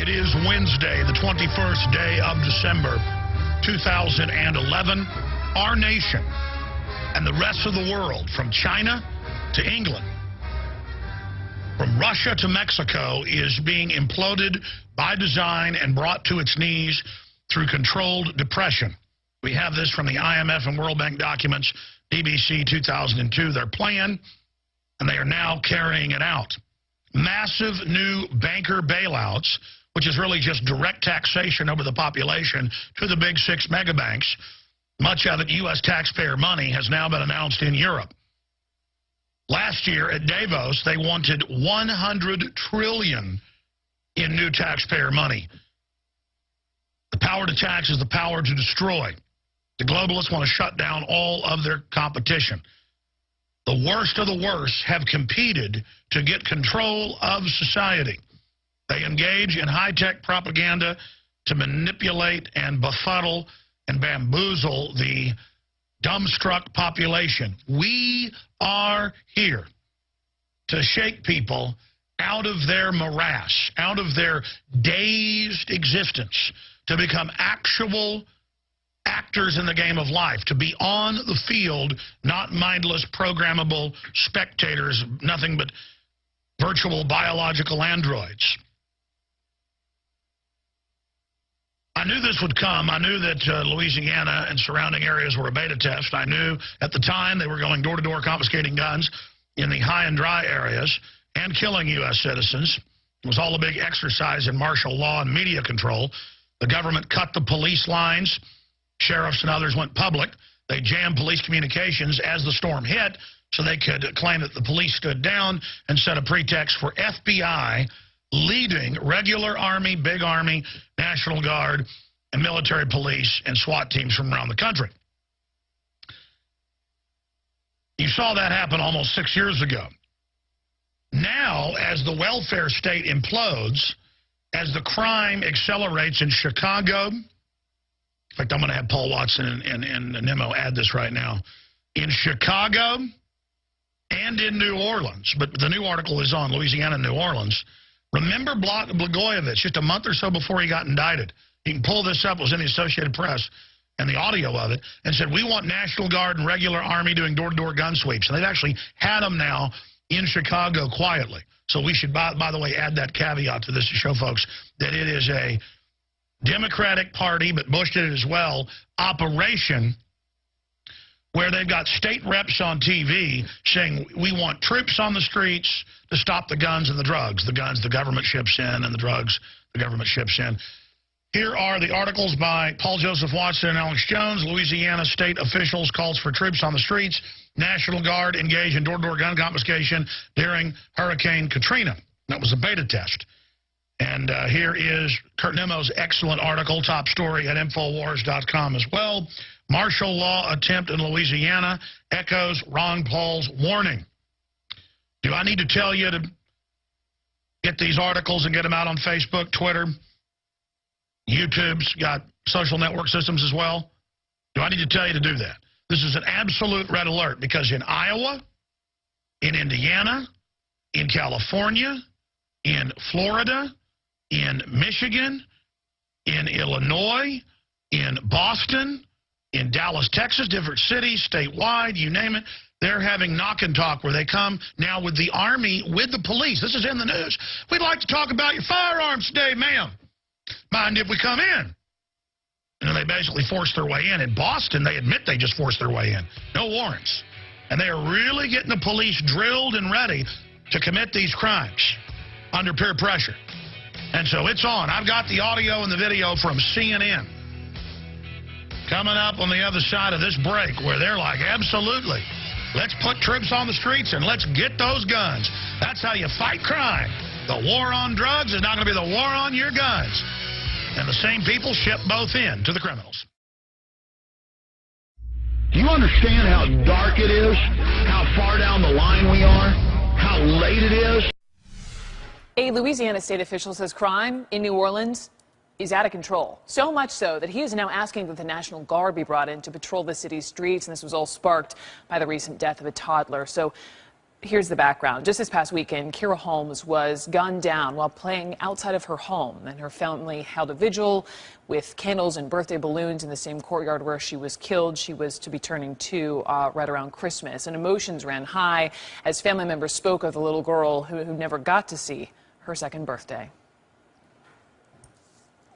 It is Wednesday, the 21st day of December, 2011. Our nation and the rest of the world, from China to England, from Russia to Mexico, is being imploded by design and brought to its knees through controlled depression. We have this from the IMF and World Bank documents, BBC 2002, their plan, and they are now carrying it out. Massive new banker bailouts, which is really just direct taxation over the population to the big 6 mega banks. Much of it U.S. taxpayer money has now been announced in Europe. Last year at Davos, they wanted $100 trillion in new taxpayer money. The power to tax is the power to destroy. The globalists want to shut down all of their competition. The worst of the worst have competed to get control of society. They engage in high-tech propaganda to manipulate and befuddle and bamboozle the dumbstruck population. We are here to shake people out of their morass, out of their dazed existence, to become actual actors in the game of life, to be on the field, not mindless, programmable spectators, nothing but virtual biological androids. I knew this would come. I knew that Louisiana and surrounding areas were a beta test. I knew at the time they were going door-to-door confiscating guns in the high and dry areas and killing U.S. citizens. It was all a big exercise in martial law and media control. The government cut the police lines. Sheriffs and others went public. They jammed police communications as the storm hit so they could claim that the police stood down and set a pretext for FBI leading regular Army, big Army, National Guard, and military police and SWAT teams from around the country. You saw that happen almost 6 years ago. Now, as the welfare state implodes, as the crime accelerates in Chicago, in fact, I'm going to have Paul Watson and Nemo add this right now, in Chicago and in New Orleans, but the new article is on Louisiana and New Orleans. Remember Blagojevich, just a month or so before he got indicted. You can pull this up. It was in the Associated Press and the audio of it, and said, we want National Guard and regular Army doing door-to-door gun sweeps. And they've actually had them now in Chicago quietly. So we should, by the way, add that caveat to this to show folks that it is a Democratic Party, but Bush did it as well, operation where they've got state reps on TV saying we want troops on the streets to stop the guns and the drugs. The guns the government ships in and the drugs the government ships in. Here are the articles by Paul Joseph Watson and Alex Jones. Louisiana state officials calls for troops on the streets. National Guard engaged in door-to-door gun confiscation during Hurricane Katrina. That was a beta test. And here is Kurt Nemo's excellent article, top story at Infowars.com as well. Martial law attempt in Louisiana echoes Ron Paul's warning. Do I need to tell you to get these articles and get them out on Facebook, Twitter? YouTube's got social network systems as well. Do I need to tell you to do that? This is an absolute red alert because in Iowa, in Indiana, in California, in Florida, in Michigan, in Illinois, in Boston, in Dallas, Texas, different cities, statewide, you name it, they're having knock and talk where they come now with the Army, with the police. This is in the news. We'd like to talk about your firearms today, ma'am. Mind if we come in? And then they basically force their way in. In Boston, they admit they just forced their way in. No warrants. And they are really getting the police drilled and ready to commit these crimes under peer pressure. And so it's on. I've got the audio and the video from CNN coming up on the other side of this break where they're like, absolutely, let's put troops on the streets and let's get those guns. That's how you fight crime. The war on drugs is not going to be the war on your guns. And the same people ship both in to the criminals. Do you understand how dark it is? How far down the line we are? How late it is? A Louisiana state official says crime in New Orleans is out of control. So much so that he is now asking that the National Guard be brought in to patrol the city's streets. And this was all sparked by the recent death of a toddler. So Here's the background. Just this past weekend, Kira Holmes was gunned down while playing outside of her home, and her family held a vigil with candles and birthday balloons in the same courtyard where she was killed. She was to be turning 2 right around Christmas, and emotions ran high as family members spoke of the little girl who never got to see her second birthday.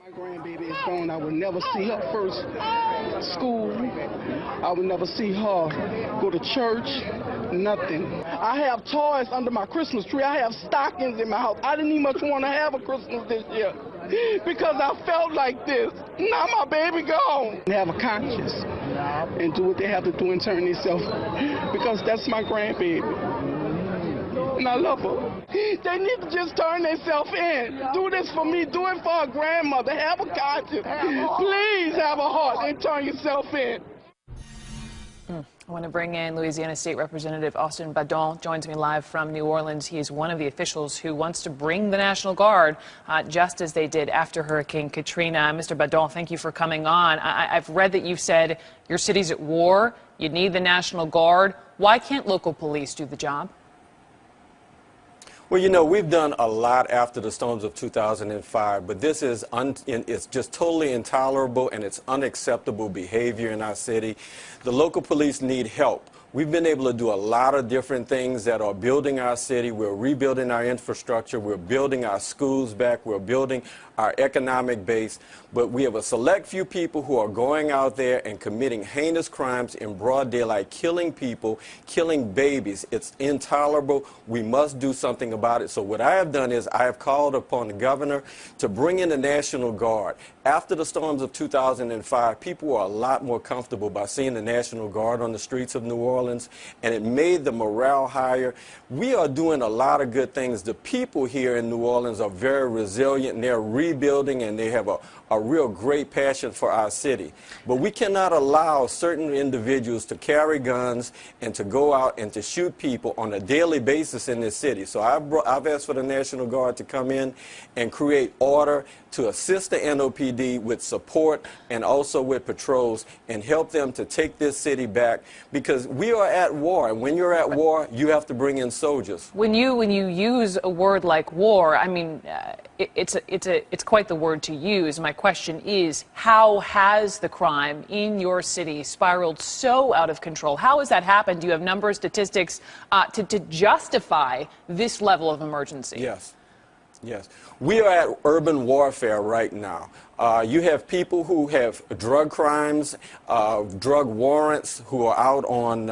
My grandbaby is gone. I will never see her first school. I will never see her go to church. Nothing. I have toys under my Christmas tree. I have stockings in my house. I didn't even much want to have a Christmas this year because I felt like this. Now my baby gone. They have a conscience and do what they have to do and turn themselves because that's my grandbaby. And I love her. They need to just turn themselves in. Do this for me. Do it for her grandmother. Have a conscience. Please have a heart and turn yourself in. I want to bring in Louisiana State Representative Austin Badon. Joins me live from New Orleans. He is one of the officials who wants to bring the National Guard, just as they did after Hurricane Katrina. Mr. Badon, thank you for coming on. I've read that you've said your city's at war. You need the National Guard. Why can't local police do the job? Well, you know, we've done a lot after the storms of 2005, but this is it's just totally intolerable and it's unacceptable behavior in our city. The local police need help. We've been able to do a lot of different things that are building our city. We're rebuilding our infrastructure. We're building our schools back. We're building our economic base. But we have a select few people who are going out there and committing heinous crimes in broad daylight, killing people, killing babies. It's intolerable. We must do something about it. So what I have done is I have called upon the governor to bring in the National Guard. After the storms of 2005, people were a lot more comfortable by seeing the National Guard on the streets of New Orleans, and it made the morale higher. We are doing a lot of good things. The people here in New Orleans are very resilient, and they're rebuilding, and they have a real great passion for our city. But we cannot allow certain individuals to carry guns and to go out and to shoot people on a daily basis in this city. So I've asked for the National Guard to come in and create order to assist the NOPD with support and also with patrols and help them to take this city back, because we are at war, and when you're at war, you have to bring in soldiers. When you use a word like war, I mean, it's quite the word to use. My question is, how has the crime in your city spiraled so out of control? How has that happened? Do you have numbers, statistics to justify this level of emergency? Yes. Yes. We are at urban warfare right now. You have people who have drug crimes, drug warrants, who are out on,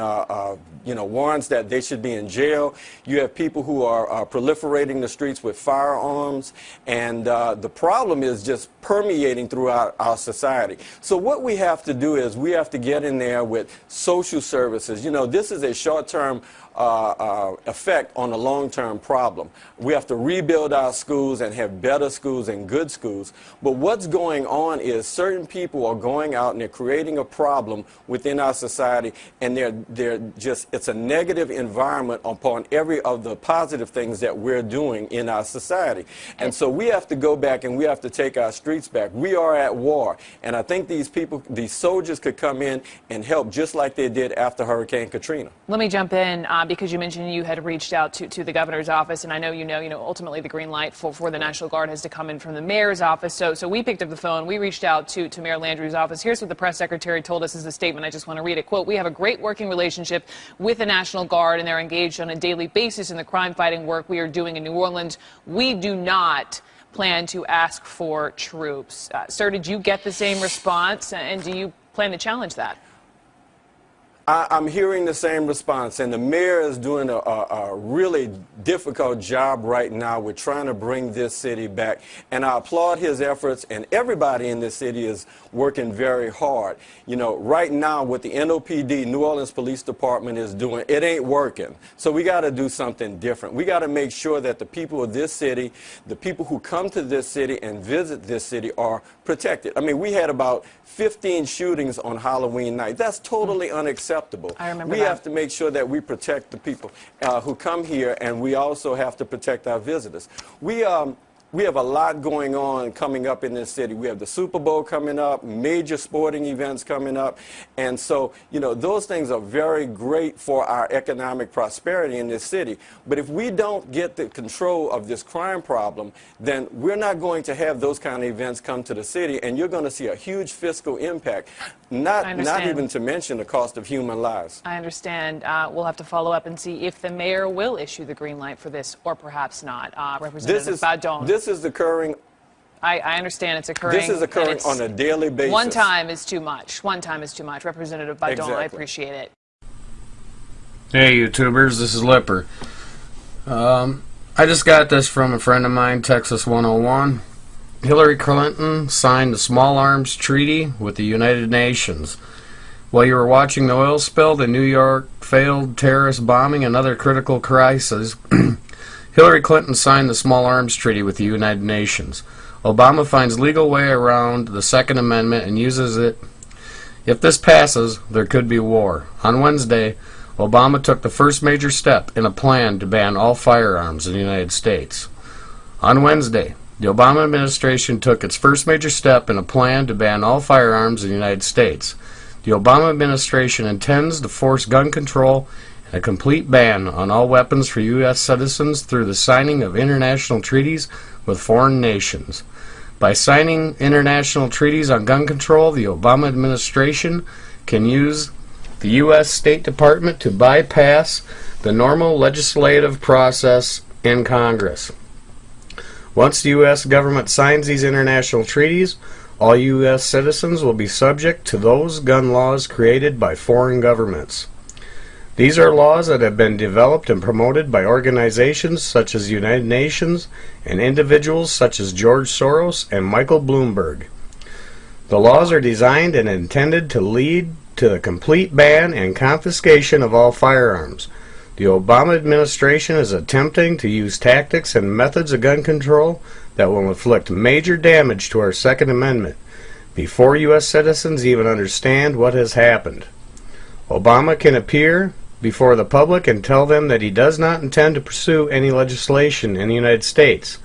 warrants that they should be in jail. You have people who are proliferating the streets with firearms, and the problem is just permeating throughout our society. So what we have to do is we have to get in there with social services. You know, this is a short-term effect on a long-term problem. We have to rebuild our schools and have better schools and good schools. But what's going on is certain people are going out and they're creating a problem within our society, and it's a negative environment upon every of the positive things that we're doing in our society. And so we have to go back and we have to take our streets back. We are at war, and I think these soldiers could come in and help just like they did after Hurricane Katrina. Let me jump in because you mentioned you had reached out to the governor's office, and I know you know ultimately the green light for the National Guard has to come in from the mayor's office. So we picked up the phone. We reached out to Mayor Landrieu's office. Here's what the press secretary told us as a statement. I just want to read it. Quote, "We have a great working relationship with the National Guard, and they're engaged on a daily basis in the crime-fighting work we are doing in New Orleans. We do not plan to ask for troops." Sir, did you get the same response, and do you plan to challenge that? I'm hearing the same response, and the mayor is doing a really difficult job right now with trying to bring this city back. And I applaud his efforts, and everybody in this city is working very hard. You know, right now what the NOPD, New Orleans Police Department, is doing, it ain't working. So we got to do something different. We got to make sure that the people of this city, the people who come to this city and visit this city, are protected. I mean, we had about 15 shootings on Halloween night. That's totally unacceptable. I remember we have to make sure that we protect the people who come here, and we also have to protect our visitors. We have a lot going on coming up in this city. We have the Super Bowl coming up, major sporting events coming up. And so, you know, those things are very great for our economic prosperity in this city. But if we don't get the control of this crime problem, then we're not going to have those kind of events come to the city, and you're going to see a huge fiscal impact, not even to mention the cost of human lives. I understand. We'll have to follow up and see if the mayor will issue the green light for this or perhaps not. Representative Badon. This is occurring. I understand it's occurring. This is occurring on a daily basis. One time is too much. One time is too much. Representative Badon, exactly. I appreciate it. Hey, YouTubers, this is Lipper. I just got this from a friend of mine, Texas 101. Hillary Clinton signed the Small Arms Treaty with the United Nations. While you were watching the oil spill, the New York failed terrorist bombing, and other critical crises, Hillary Clinton signed the Small Arms Treaty with the United Nations. Obama finds legal way around the Second Amendment and uses it. If this passes, there could be war. On Wednesday, Obama took the first major step in a plan to ban all firearms in the United States. On Wednesday, the Obama administration took its first major step in a plan to ban all firearms in the United States. The Obama administration intends to force gun control and a complete ban on all weapons for U.S. citizens through the signing of international treaties with foreign nations. By signing international treaties on gun control, the Obama administration can use the U.S. State Department to bypass the normal legislative process in Congress. Once the U.S. government signs these international treaties, all U.S. citizens will be subject to those gun laws created by foreign governments. These are laws that have been developed and promoted by organizations such as the United Nations and individuals such as George Soros and Michael Bloomberg. The laws are designed and intended to lead to the complete ban and confiscation of all firearms. The Obama administration is attempting to use tactics and methods of gun control that will inflict major damage to our Second Amendment before U.S. citizens even understand what has happened. Obama can appear before the public and tell them that he does not intend to pursue any legislation in the United States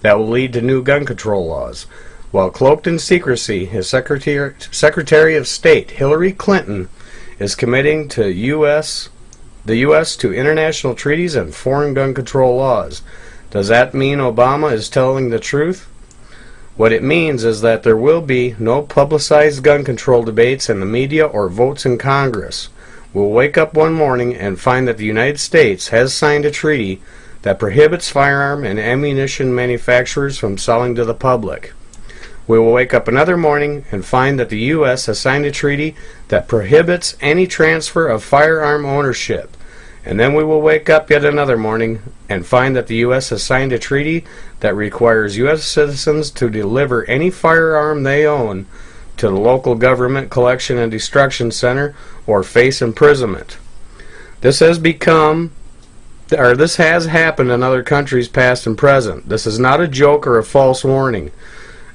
that will lead to new gun control laws. While cloaked in secrecy, his Secretary of State, Hillary Clinton, is committing to the U.S. to international treaties and foreign gun control laws. Does that mean Obama is telling the truth? What it means is that there will be no publicized gun control debates in the media or votes in Congress. We'll wake up one morning and find that the United States has signed a treaty that prohibits firearm and ammunition manufacturers from selling to the public. We will wake up another morning and find that the U.S. has signed a treaty that prohibits any transfer of firearm ownership. And then we will wake up yet another morning and find that the U.S. has signed a treaty that requires U.S. citizens to deliver any firearm they own to the local government collection and destruction center or face imprisonment. This has happened in other countries past and present. This is not a joke or a false warning.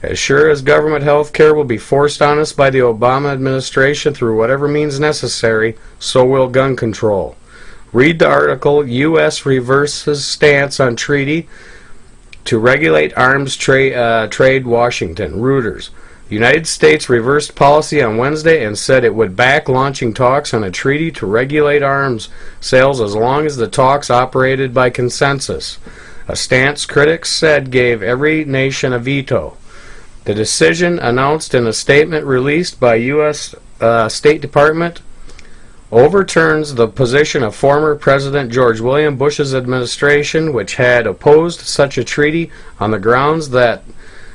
As sure as government health care will be forced on us by the Obama administration through whatever means necessary, so will gun control. Read the article, U.S. Reverses Stance on Treaty to Regulate Arms Trade Washington, Reuters. The United States reversed policy on Wednesday and said it would back launching talks on a treaty to regulate arms sales as long as the talks operated by consensus, a stance critics said gave every nation a veto. The decision, announced in a statement released by U.S. State Department, overturns the position of former President George W. Bush's administration, which had opposed such a treaty on the grounds that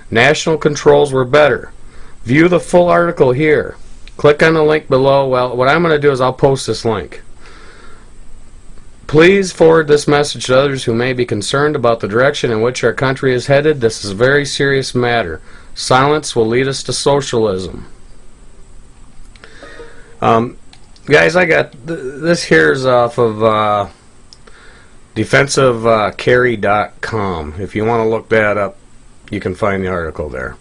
national controls were better. View the full article here. Click on the link below. Well, what I'm going to do is I'll post this link. Please forward this message to others who may be concerned about the direction in which our country is headed. This is a very serious matter. Silence will lead us to socialism. Guys, I got this here's off of defensivecarry.com. If you want to look that up, you can find the article there.